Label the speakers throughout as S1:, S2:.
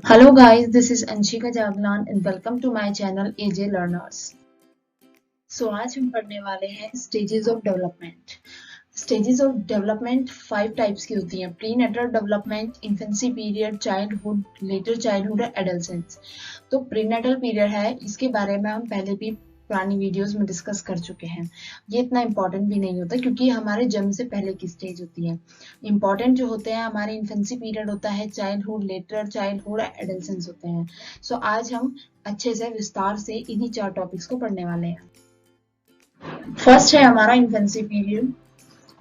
S1: Hello guys, this is Anshika Jaglan and welcome to my channel AJ Learners. आज हम पढ़ने वाले हैं stages of development. Stages of development 5 types की होती हैं: prenatal development, infancy period, childhood, later childhood, adolescence. तो pre natal period है, इसके बारे में हम पहले भी पुरानी वीडियोस में डिस्कस कर चुके हैं। ये इतना इम्पोर्टेंट भी नहीं होता क्योंकि हमारे जन्म से पहले की स्टेज होती है। इम्पोर्टेंट जो होते हैं हमारे इन्फेंसी पीरियड होता है, चाइल्डहुड, लेटर चाइल्डहुड, एडolescence होते हैं। आज हम अच्छे से विस्तार से इन्हीं 4 टॉपिक्स को पढ़ने वाले हैं। फर्स्ट है हमारा इन्फेंसी पीरियड।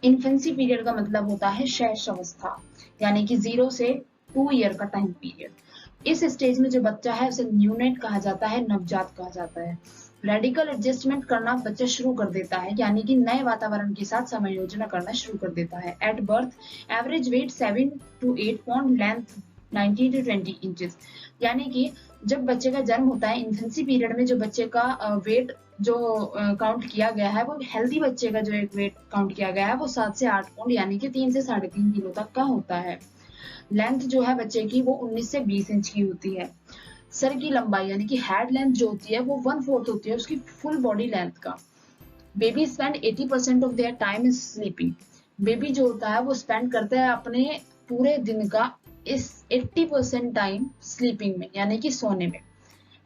S1: इन्फेंसी पीरियड का मतलब होता है शैशव अवस्था, यानी कि 0 से 2 ईयर का टाइम पीरियड। इस स्टेज में जो बच्चा है उसे न्यूनेट कहा जाता है, नवजात कहा जाता है। रेडिकल एडजस्टमेंट करना बच्चा शुरू कर देता है, यानी कि नए वातावरण के साथ समायोजन करना शुरू कर देता है। At birth average weight 7 to 8 pound, length 19 to 20 inches. यानी कि जब बच्चे का जन्म होता है, इन्फेंसी पीरियड में जो बच्चे का वेट जो काउंट किया गया है, वो हेल्दी बच्चे का जो एक वेट काउंट किया गया है वो 7 से 8 पाउंड यानी कि 3 से 3.5 किलो तक का होता है। लेंथ जो है बच्चे की वो 19 से 20 इंच की होती है। सर की लंबाई यानी कि हेड लेंथ जो होती है वो 1/4 होती है उसकी फुल बॉडी लेंथ का। Baby spend 80% of their time is sleeping. Baby जो होता है वो स्पेंड करता है अपने पूरे दिन का इस 80% टाइम स्लीपिंग में, यानी कि सोने में।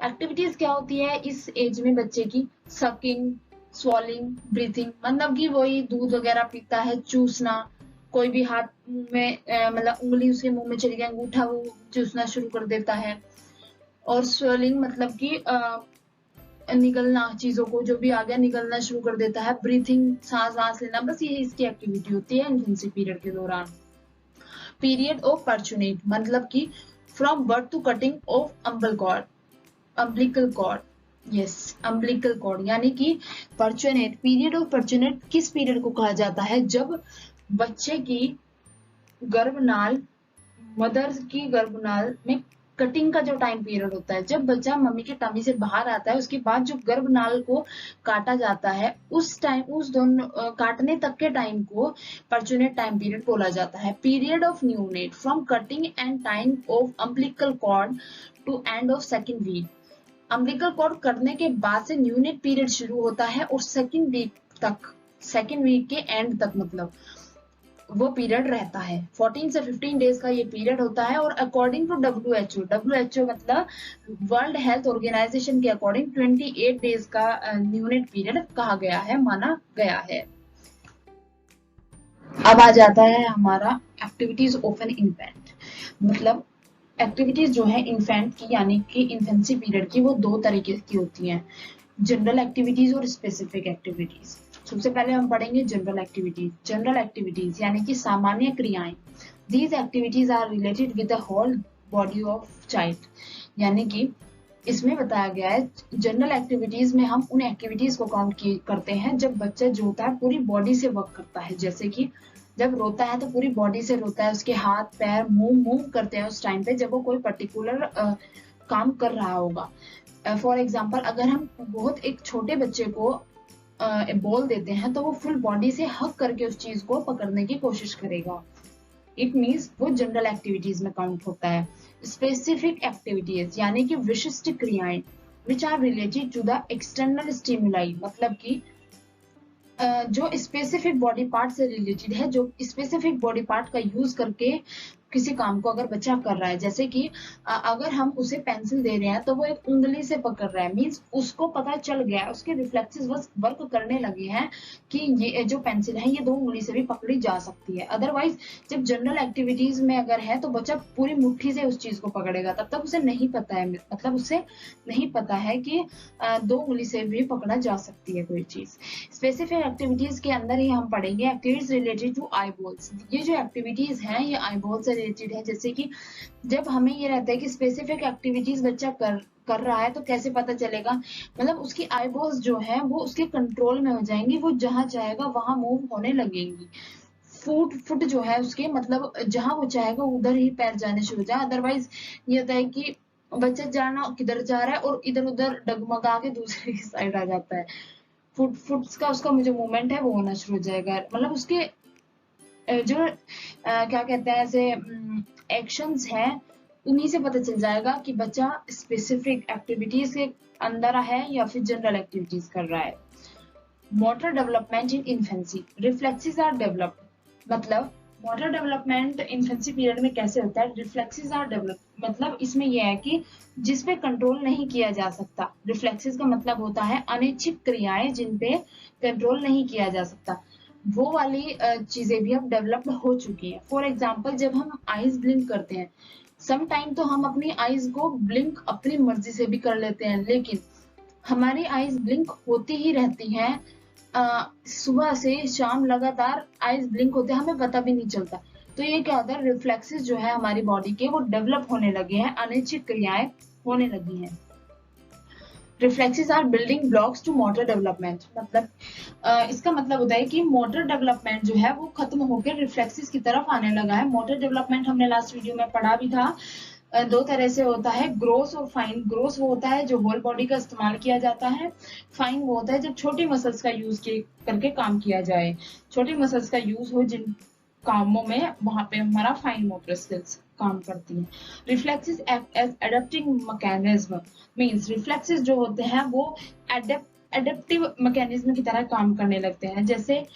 S1: एक्टिविटीज क्या होती है इस एज में बच्चे की? सकिंग, स्वॉलिंग, ब्रीथिंग, मतलब कि वही दूध वगैरह पीता है, चूसना, कोई भी हाथ मुंह में मतलब उंगली उसके मुंह में चली गई, अंगूठा वो चूसना शुरू कर देता है। और स्वेलिंग मतलब कि निकलना, चीजों को जो भी आ गया निकलना शुरू कर देता है। ब्रीथिंग, सांस वांस लेना, बस ये इसकी एक्टिविटी होती है इन्फेंसी पीरियड के दौरान। पीरियड ऑफ पर्चुनेट मतलब कि from birth to cutting of umbilical cord. Yes, umbilical cord यानी कि पर्चुनेट, पीरियड ऑफ पर्चुनेट किस पीरियड को कहा जाता है? जब बच्चे की गर्भनाल, मदर की गर्भनाल में कटिंग का जो टाइम पीरियड होता है, जब बच्चा मम्मी के टमी से बाहर आता है उसके बाद जो गर्भनाल को काटा जाता है, उस टाइम, उस दोनों काटने तक के टाइम को पर्चुनेट टाइम पीरियड बोला जाता है। Period of neonate from cutting end time of umbilical cord to end of second week. Umbilical cord करने के बाद से न्यूनेट पीरियड शुरू होता है और सेकेंड वीक तक, सेकेंड वीक के एंड तक मतलब वो पीरियड रहता है। 14 से 15 डेज का ये पीरियड होता है। और अकॉर्डिंग टू WHO मतलब वर्ल्ड हेल्थ ऑर्गेनाइजेशन के अकॉर्डिंग 28 डेज का न्यूनेट पीरियड कहा गया है, माना गया है। अब आ जाता है हमारा एक्टिविटीज ऑफ एन इन्फेंट। मतलब एक्टिविटीज जो है इन्फेंट की यानी कि इन्फेंसी पीरियड की, वो 2 तरीके की होती हैं: जनरल एक्टिविटीज और स्पेसिफिक एक्टिविटीज। सबसे पहले हम पढ़ेंगे जनरल एक्टिविटीज। जनरल एक्टिविटीज यानी कि सामान्य क्रियाएं। These activities are related with the whole body of child. यानी कि इसमें बताया गया है जनरल एक्टिविटीज में हम उन एक्टिविटीज को काउंट करते हैं जब बच्चा जो होता है पूरी बॉडी से वर्क करता है। जैसे कि जब रोता है तो पूरी बॉडी से रोता है, उसके हाथ पैर मुंह मूव करते हैं उस टाइम पे जब वो कोई पर्टिकुलर काम कर रहा होगा। फॉर एग्जाम्पल अगर हम बहुत एक छोटे बच्चे को बॉल देते हैं तो वो फुल बॉडी से हक करके उस चीज को पकड़ने की कोशिश करेगा। इट मीन्स वो जनरल एक्टिविटीज में काउंट होता है। स्पेसिफिक एक्टिविटीज यानी कि विशिष्ट क्रियाएं, which are related to the external stimuli, मतलब कि जो स्पेसिफिक बॉडी पार्ट से रिलेटेड है, जो स्पेसिफिक बॉडी पार्ट का यूज करके किसी काम को अगर बच्चा कर रहा है। जैसे कि अगर हम उसे पेंसिल दे रहे हैं तो वो एक उंगली से पकड़ रहा है, मीन्स उसको पता चल गया, उसके रिफ्लेक्सेस बस वर्क करने लगे हैं कि ये जो पेंसिल है ये 2 उंगली से भी पकड़ी जा सकती है। अदरवाइज जब जनरल एक्टिविटीज में अगर है तो बच्चा पूरी मुट्ठी से उस चीज को पकड़ेगा, तब तक उसे नहीं पता है, मतलब उसे नहीं पता है कि 2 उंगली से भी पकड़ा जा सकती है कोई चीज। स्पेसिफिक एक्टिविटीज के अंदर ही हम पढ़ेंगे activities related to eyeballs. ये जो एक्टिविटीज हैं ये आई बॉल से रिलेटेड है। जैसे कि जब हमें ये रहता है कि स्पेसिफिक एक्टिविटीज बच्चा कर रहा है तो कैसे पता चलेगा? मतलब उसकी आई बॉल्स जो है वो उसके कंट्रोल में हो जाएंगी, वो जहां चाहेगा वहां मूव होने लगेंगी। फुट जो है उसके, मतलब जहां वो चाहेगा उधर ही पैर जाने शुरू हो जाए। अदरवाइज ये होता है कि बच्चा जाना किधर जा रहा है और इधर उधर डगमगा के दूसरी साइड आ जाता है। फुट का उसका जो मूवमेंट है वो होना शुरू हो जाएगा। मतलब उसके जो क्या कहते हैं ऐसे एक्शंस हैं उन्हीं से पता चल जाएगा कि बच्चा स्पेसिफिक एक्टिविटीज के अंदर है या फिर जनरल एक्टिविटीज कर रहा है। Motor development in infancy, reflexes are developed, मतलब मोटर डेवलपमेंट इन्फेंसी पीरियड में कैसे होता है, रिफ्लेक्सेस आर डेवलप्ड, मतलब इसमें यह है कि जिस पे कंट्रोल नहीं किया जा सकता। रिफ्लेक्सेस का मतलब होता है अनैच्छिक क्रियाएं जिन पे कंट्रोल नहीं किया जा सकता, वो वाली चीजें भी अब डेवलप्ड हो चुकी हैं। फॉर एग्जाम्पल, जब हम आईज ब्लिंक करते हैं, सम टाइम तो हम अपनी आईज को ब्लिंक अपनी मर्जी से भी कर लेते हैं, लेकिन हमारी आईज ब्लिंक होती ही रहती हैं, सुबह से शाम लगातार आईज ब्लिंक होते हैं, हमें पता भी नहीं चलता। तो ये क्या होता है, रिफ्लेक्सेस जो है हमारी बॉडी के वो डेवलप होने लगे हैं, अनैच्छिक क्रियाएं होने लगी हैं। Reflexes are building blocks to motor development, मतलब इसका मतलब होता है कि मोटर डेवलपमेंट जो है वो खत्म होकर रिफ्लेक्सेस की तरफ आने लगा है। मोटर डेवलपमेंट हमने लास्ट वीडियो में पढ़ा भी था, दो तरह से होता है, ग्रोस और फाइन। ग्रोस वो होता है जो होल बॉडी का इस्तेमाल किया जाता है, फाइन वो होता है जब छोटी मसल्स का यूज करके काम किया जाए, छोटी मसल्स का यूज हो जिन कामों में, वहां पे हमारा फाइन मोटर स्किल्स काम करती है। Reflexes act as adapting mechanism, means reflexes जो होते हैं वो एडेप्टिव मैकेनिज्म की तरह काम करने लगते हैं, जैसे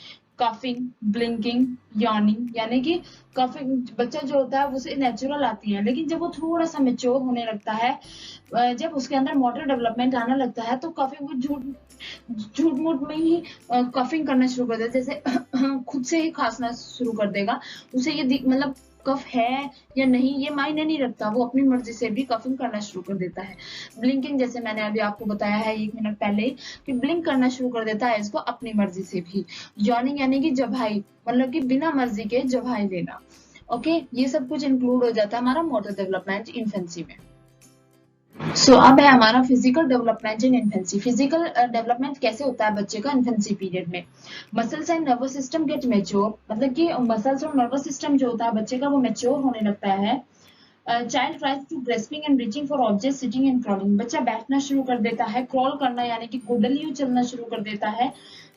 S1: कफिंग, ब्लिंकिंग, यॉर्निंग, यानी कि कफिंग बच्चा जो होता है उसे नेचुरल आती है, लेकिन जब वो थोड़ा सा मेच्योर होने लगता है, जब उसके अंदर मोटर डेवलपमेंट आने लगता है, तो कफिंग वो झूठ मूठ में ही कफिंग करना शुरू कर देता है, जैसे खुद से ही खांसना शुरू कर देगा। उसे ये मतलब कफ है या नहीं ये मायने नहीं रखता, वो अपनी मर्जी से भी कफिंग करना शुरू कर देता है। ब्लिंकिंग, जैसे मैंने अभी आपको बताया है 1 मिनट पहले कि ब्लिंक करना शुरू कर देता है इसको अपनी मर्जी से भी। यॉर्निंग यानी कि जभाई, मतलब कि बिना मर्जी के जभाई लेना। ओके, ये सब कुछ इंक्लूड हो जाता है हमारा मोटर डेवलपमेंट इन्फेंसी में। अब है हमारा physical development in infancy. Physical development कैसे होता है बच्चे का इन्फेंसी पीरियड में? Muscles and nervous system get mature, मतलब कि मसल्स और नर्वस सिस्टम जो होता है बच्चे का वो मेच्योर होने लगता है। Child tries to grasping and reaching for object, sitting and crawling, बच्चा बैठना शुरू कर देता है, क्रॉल करना यानी कि गोडलियों चलना शुरू कर देता है,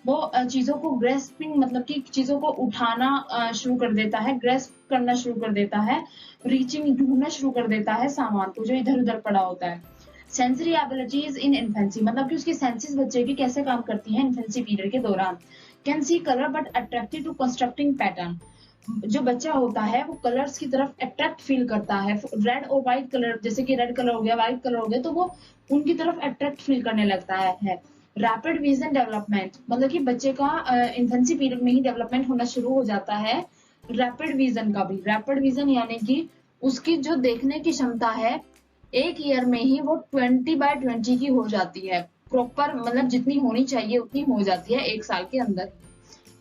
S1: वो चीजों को ग्रेस्पिंग मतलब कि चीजों को उठाना शुरू कर देता है, ग्रेस्प करना शुरू कर देता है, रीचिंग ढूंढना शुरू कर देता है सामान को जो इधर उधर पड़ा होता है। सेंसरी एबिलिटीज इन इन्फेंसी, मतलब कि उसकी सेंसेस बच्चे की कैसे काम करती हैं इन्फेंसी पीरियड के दौरान। Can see colour but attracted to constructing pattern, जो बच्चा होता है वो कलर्स की तरफ अट्रैक्ट फील करता है। रेड और व्हाइट कलर, जैसे कि रेड कलर हो गया, व्हाइट कलर हो गया, तो वो उनकी तरफ अट्रैक्ट फील करने लगता है। रैपिड विजन डेवलपमेंट, मतलब कि बच्चे का इन्फेंसी पीरियड में ही डेवलपमेंट होना शुरू हो जाता है रैपिड विजन का भी। रैपिड विजन यानी कि उसकी जो देखने की क्षमता है 1 ईयर में ही वो 20/20 की हो जाती है, प्रॉपर मतलब जितनी होनी चाहिए उतनी हो जाती है 1 साल के अंदर।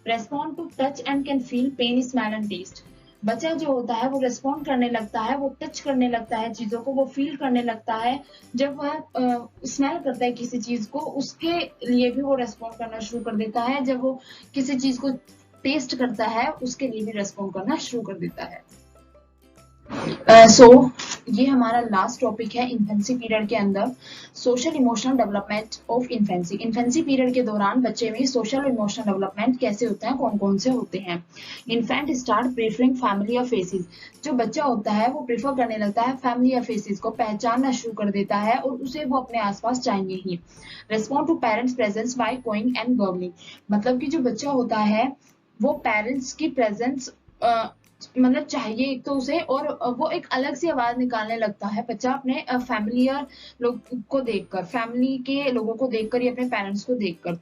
S1: Respond to touch and can feel pain, smell and taste, बच्चा जो होता है वो रेस्पॉन्ड करने लगता है, वो टच करने लगता है चीजों को, वो फील करने लगता है। जब वह स्मेल करता है किसी चीज को, उसके लिए भी वो रेस्पॉन्ड करना शुरू कर देता है। जब वो किसी चीज को टेस्ट करता है उसके लिए भी रेस्पॉन्ड करना शुरू कर देता है। ये हमारा लास्ट टॉपिक है इन्फेंसी पीरियड के अंदर, social emotional development of infancy. Infancy period के दौरान बच्चे में सोशल इमोशनल डेवलपमेंट कैसे होते हैं, कौन कौन से होते हैं? इन्फेंट स्टार्ट प्रेफरिंग फैमिली और फेसेस, जो बच्चा होता है वो प्रेफर करने लगता है फैमिली या फेसेस को, पहचानना शुरू कर देता है और उसे वो अपने आसपास चाहिए ही। Respond to parents presence by cooing and gurgling, मतलब कि जो बच्चा होता है वो पेरेंट्स की प्रेजेंस मतलब चाहिए एक तो उसे, और वो एक अलग सी आवाज निकालने लगता है बच्चा अपने फैमिलियर लोग को देखकर, फैमिली के लोगों को देखकर या अपने पेरेंट्स को देखकर।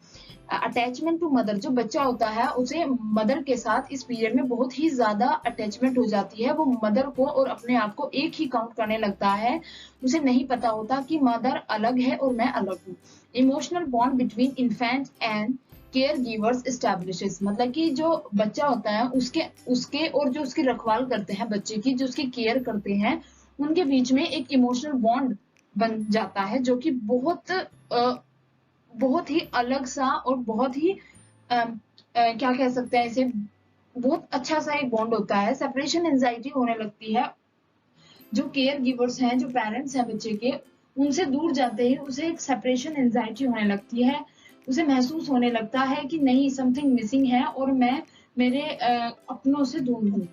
S1: अटैचमेंट टू मदर, जो बच्चा होता है उसे मदर के साथ इस पीरियड में बहुत ही ज्यादा अटैचमेंट हो जाती है, वो मदर को और अपने आप को एक ही काउंट करने लगता है, उसे नहीं पता होता कि मदर अलग है और मैं अलग हूँ। Emotional bond between infant and care givers establishes, मतलब कि जो बच्चा होता है उसके और जो उसकी रखवाल करते हैं बच्चे की, जो उसकी केयर करते हैं, उनके बीच में एक इमोशनल बॉन्ड बन जाता है जो कि बहुत ही अलग सा और बहुत ही क्या कह सकते हैं इसे, बहुत अच्छा सा एक बॉन्ड होता है। सेपरेशन एंजाइटी होने लगती है, जो केयर गिवर्स हैं, जो पेरेंट्स हैं बच्चे के, उनसे दूर जाते ही उसे एक सेपरेशन एंजाइटी होने लगती है, उसे महसूस होने लगता है कि नहीं समथिंग मिसिंग है और मैं मेरे अपनों से दूर हूँ।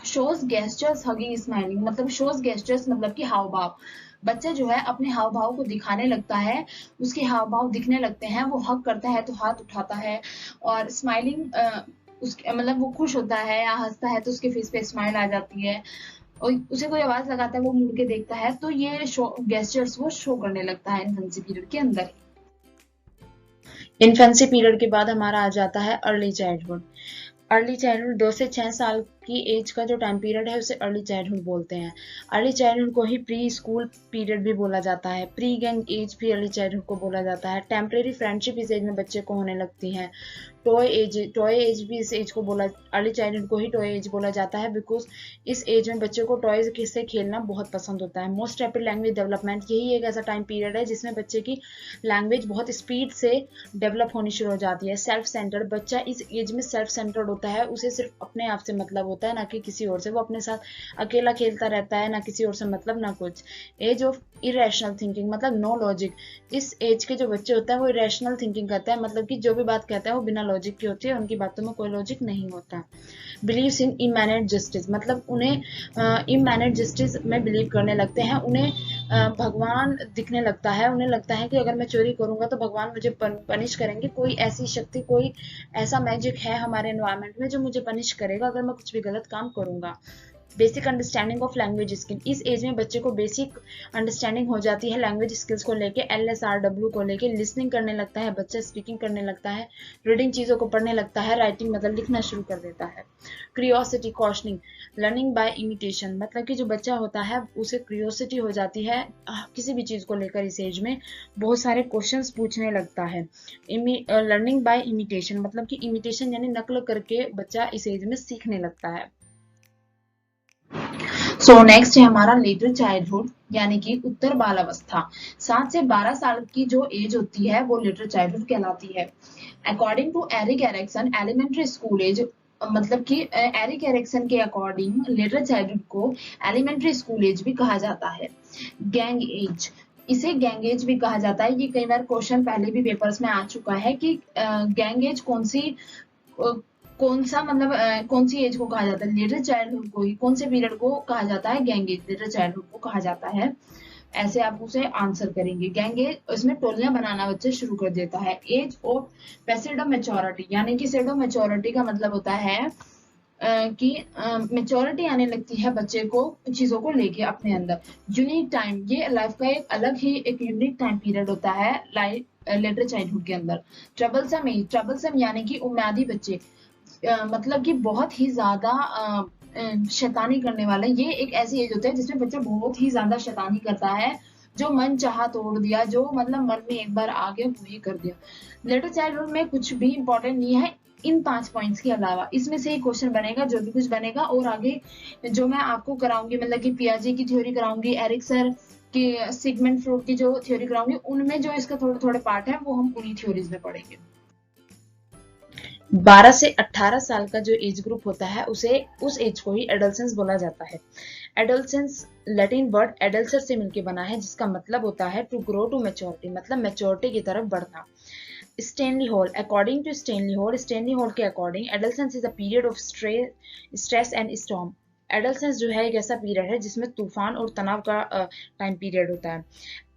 S1: शोज गेस्चर्स हगिंग स्माइलिंग, मतलब शोज गेस्चर्स मतलब कि हाव भाव। बच्चा जो है अपने हाव भाव को दिखाने लगता है, उसके हाव भाव दिखने लगते हैं, वो हग करता है तो हाथ उठाता है, और स्माइलिंग उसके मतलब वो खुश होता है या हंसता है तो उसके फेस पे स्माइल आ जाती है, और उसे कोई आवाज लगाता है वो मुड़ के देखता है, तो ये शो गेस्चर्स वो शो करने लगता है इन्फेंसी पीरियड के अंदर। इन्फेंसी पीरियड के बाद हमारा आ जाता है अर्ली चाइल्डहुड। अर्ली चाइल्डहुड 2 से 6 साल की एज का जो टाइम पीरियड है उसे अर्ली चाइल्डहुड बोलते हैं। अर्ली चाइल्डहुड को ही प्री स्कूल पीरियड भी बोला जाता है। प्री गैंग एज भी अर्ली चाइल्डहुड को बोला जाता है। टेम्परेरी फ्रेंडशिप इस एज में बच्चे को होने लगती है। टॉय एज भी इस एज को बोला, अर्ली चाइल्डहुड को ही टॉय एज बोला जाता है, बिकॉज इस एज में बच्चे को टॉयज से खेलना बहुत पसंद होता है। मोस्ट रैपिड लैंग्वेज डेवलपमेंट, यही एक ऐसा टाइम पीरियड है जिसमें बच्चे की लैंग्वेज बहुत स्पीड से डेवलप होनी शुरू हो जाती है। सेल्फ सेंटर्ड, बच्चा इस एज में सेल्फ सेंटर्ड होता है, उसे सिर्फ अपने आप से मतलब होता है, ना कि किसी और से। वो अपने साथ अकेला खेलता रहता है, ना किसी और से मतलब ना कुछ। एज ऑफ इरेशनल थिंकिंग, मतलब नो लॉजिक। इस एज के जो बच्चे होते हैं वो इरेशनल थिंकिंग करते हैं, मतलब कि जो भी बात कहते हैं वो बिना लॉजिक की होती है, उनकी बातों में कोई लॉजिक नहीं होता। बिलीव्स इन इमैनेंट जस्टिस, मतलब उन्हें इमैनेंट जस्टिस में बिलीव करने लगते हैं। उन्हें भगवान दिखने लगता है, उन्हें लगता है कि अगर मैं चोरी करूंगा तो भगवान मुझे पनिश करेंगे, कोई ऐसी शक्ति, कोई ऐसा मैजिक है हमारे एनवायरनमेंट में जो मुझे पनिश करेगा अगर मैं कुछ भी गलत काम करूंगा। Basic understanding of language skill, इस एज में बच्चे को बेसिक अंडरस्टैंडिंग हो जाती है लैंग्वेज स्किल्स को लेके। LSRW को लेके लिसनिंग करने लगता है बच्चा, स्पीकिंग करने लगता है, रीडिंग चीज़ों को पढ़ने लगता है, राइटिंग मतलब लिखना शुरू कर देता है। Curiosity questioning, learning by imitation, मतलब कि जो बच्चा होता है उसे क्रियोसिटी हो जाती है किसी भी चीज़ को लेकर, इस एज में बहुत सारे क्वेश्चंस पूछने लगता है। लर्निंग बाय इमिटेशन, मतलब कि इमिटेशन यानी नकल करके बच्चा इस एज में सीखने लगता है। सो नेक्स्ट है हमारा लेटर चाइल्डहुड, यानी कि उत्तर बाल अवस्था। 7 से 12 साल की जो एज होती है वो लेटर चाइल्डहुड कहलाती है। According to Erik Erikson, elementary school age, मतलब कि एरिक एरिक्सन के अकॉर्डिंग लेटर चाइल्डहुड को एलिमेंट्री स्कूल एज भी कहा जाता है। गैंग एज, इसे गैंग एज भी कहा जाता है। ये कई बार क्वेश्चन पहले भी पेपर्स में आ चुका है कि गैंग एज कौन सा मतलब कौन सी एज को कहा जाता है। लेटर चाइल्डहुड को ही, कौन से पीरियड को कहा जाता है, गैंग एज, लेटर चाइल्डहुड को कहा जाता है। ऐसे आप उसे आंसर करेंगे। गैंग एज, इसमें टोलियां बनाना बच्चा शुरू कर देता है। एज ऑफ पेसिडो मेच्योरिटी, यानी कि सेडो मेच्योरिटी का मतलब होता है कि मेच्योरिटी आने लगती है बच्चे को चीजों को लेके अपने अंदर। यूनिक टाइम, ये लाइफ का एक अलग ही एक यूनिक टाइम पीरियड होता है लाइफ लेटर चाइल्डहुड के अंदर। ट्रबलसम एज, ट्रबलसम यानी कि उम्यादी बच्चे, मतलब कि बहुत ही ज्यादा शैतानी करने वाला। ये एक ऐसी एज होती है जिसमें बच्चा बहुत ही ज्यादा शैतानी करता है, जो मन चाहा तोड़ दिया, जो मतलब मन में एक बार आ गया वही कर दिया। लेटर चाइल्डहुड में कुछ भी इंपॉर्टेंट नहीं है इन 5 पॉइंट्स के अलावा। इसमें से ही क्वेश्चन बनेगा जो भी कुछ बनेगा, और आगे जो मैं आपको कराऊंगी, मतलब कि पियाजे की थ्योरी कराऊंगी, एरिक सर की सिगमंड फ्रॉइड की जो थ्योरी कराऊंगी, उनमें जो इसका थोड़े थोड़े पार्ट है वो हम उन्हीं थ्योरीज में पढ़ेंगे। 12 से 18 साल का जो एज ग्रुप होता है उसे, उस एज को ही एडोलसेंस बोला जाता है। एडोलसेंस लैटिन वर्ड एडल्सर से मिलकर बना है, जिसका मतलब होता है टू ग्रो टू मैच्योरिटी, मतलब मैच्योरिटी की तरफ बढ़ना। Stanley Hall, according to Stanley Hall के according adolescence is a period of stress and storm. Adolescence जो है एक ऐसा पीरियड है जिसमें तूफान और तनाव का टाइम पीरियड होता है।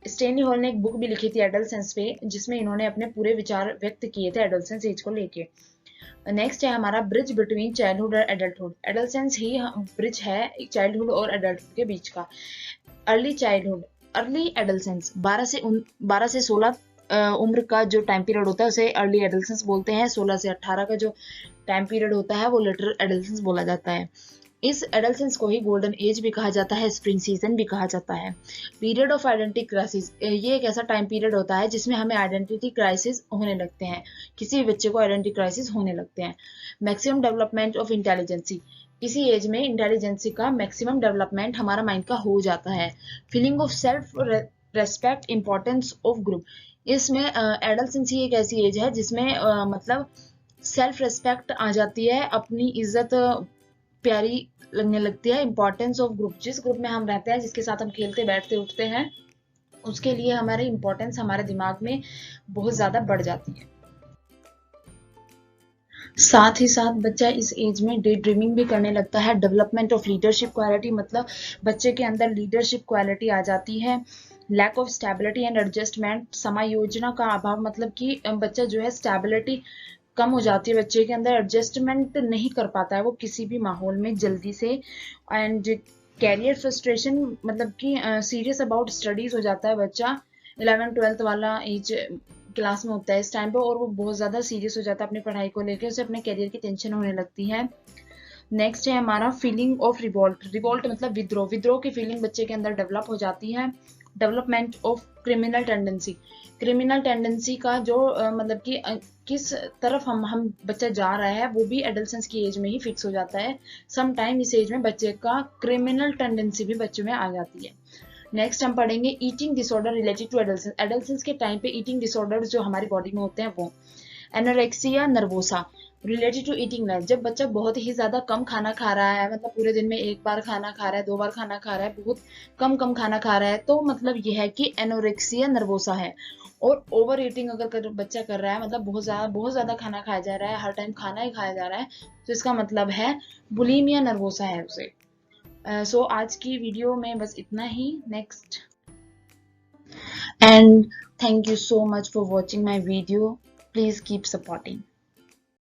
S1: स्टैनली हॉल ने एक बुक भी लिखी थी एडोलसेंस पे, जिसमें इन्होंने अपने पूरे विचार व्यक्त किए थे एडोलसेंस एज को लेके। नेक्स्ट है हमारा ब्रिज बिटवीन चाइल्डहुड और एडल्टहुड। एडोलसेंस ही ब्रिज है चाइल्डहुड और एडल्टहुड के बीच का। अर्ली चाइल्डहुड, अर्ली एडोलसेंस, 12 से 16 उम्र का जो टाइम पीरियड होता है उसे अर्ली एडोलसेंस बोलते हैं। 16 से 18 का जो टाइम पीरियड होता है वो लेटर एडोलसेंस बोला जाता है। इस एडोलसेंस को ही गोल्डन एज भी कहा जाता है, स्प्रिंग सीजन भी कहा जाता है। पीरियड ऑफ आइडेंटिटी क्राइसिस, ये एक ऐसा टाइम पीरियड होता है जिसमें हमें आइडेंटिटी क्राइसिस होने लगते हैं, किसी भी बच्चे को आइडेंटिटी क्राइसिस होने लगते हैं। मैक्सिमम डेवलपमेंट ऑफ इंटेलिजेंसी, इसी एज में इंटेलिजेंसी का मैक्सिमम डेवलपमेंट हमारा माइंड का हो जाता है। Feeling of self respect, importance of group, इसमें एडोलसेंसी एक ऐसी एज है जिसमें मतलब सेल्फ रेस्पेक्ट आ जाती है, अपनी इज्जत प्यारी लगने लगती है। इंपॉर्टेंस ऑफ ग्रुप, जिस ग्रुप में हम रहते हैं, जिसके साथ हम खेलते बैठते उठते हैं, उसके लिए हमारी इंपॉर्टेंस हमारे दिमाग में बहुत ज्यादा बढ़ जाती है। साथ ही साथ बच्चा इस एज में डे ड्रीमिंग भी करने लगता है। डेवलपमेंट ऑफ लीडरशिप क्वालिटी, मतलब बच्चे के अंदर लीडरशिप क्वालिटी आ जाती है। Lack of stability and adjustment, समायोजना का अभाव, मतलब कि बच्चा जो है स्टेबिलिटी कम हो जाती है बच्चे के अंदर, एडजस्टमेंट नहीं कर पाता है वो किसी भी माहौल में जल्दी से। एंड कैरियर फ्रस्ट्रेशन, मतलब कि सीरियस अबाउट स्टडीज हो जाता है बच्चा, 11th-12th वाला एज क्लास में होता है इस टाइम पे, और वो बहुत ज़्यादा सीरियस हो जाता है अपनी पढ़ाई को लेकर, उसे अपने करियर की टेंशन होने लगती है। नेक्स्ट है हमारा फीलिंग ऑफ रिवॉल्ट। रिवॉल्ट मतलब विद्रोह, विद्रोह की फीलिंग बच्चे के अंदर डेवलप हो जाती है। Development of criminal tendency, criminal tendency का जो मतलब कि किस तरफ हम बच्चा जा रहा है वो भी एडल्सेंस की एज में ही फिक्स हो जाता है। सम टाइम इस एज में बच्चे का क्रिमिनल टेंडेंसी भी बच्चे में आ जाती है। नेक्स्ट हम पढ़ेंगे eating disorder related to adolescence. Adolescence के टाइम पे ईटिंग डिसऑर्डर जो हमारी बॉडी में होते हैं वो। Anorexia nervosa related to eating life, जब बच्चा बहुत ही ज्यादा कम खाना खा रहा है, मतलब पूरे दिन में एक बार खाना खा रहा है, 2 बार खाना खा रहा है, बहुत कम कम खाना खा रहा है, तो मतलब यह है कि एनोरेक्सिया नर्वोसा है। और ओवर ईटिंग अगर बच्चा कर रहा है, मतलब बहुत ज्यादा खाना खाया जा रहा है, हर टाइम खाना ही खाया जा रहा है, तो इसका मतलब है बुलीमिया नर्वोसा है उसे। सो आज की वीडियो में बस इतना ही। Next, and thank you so much for watching my video. Please keep supporting.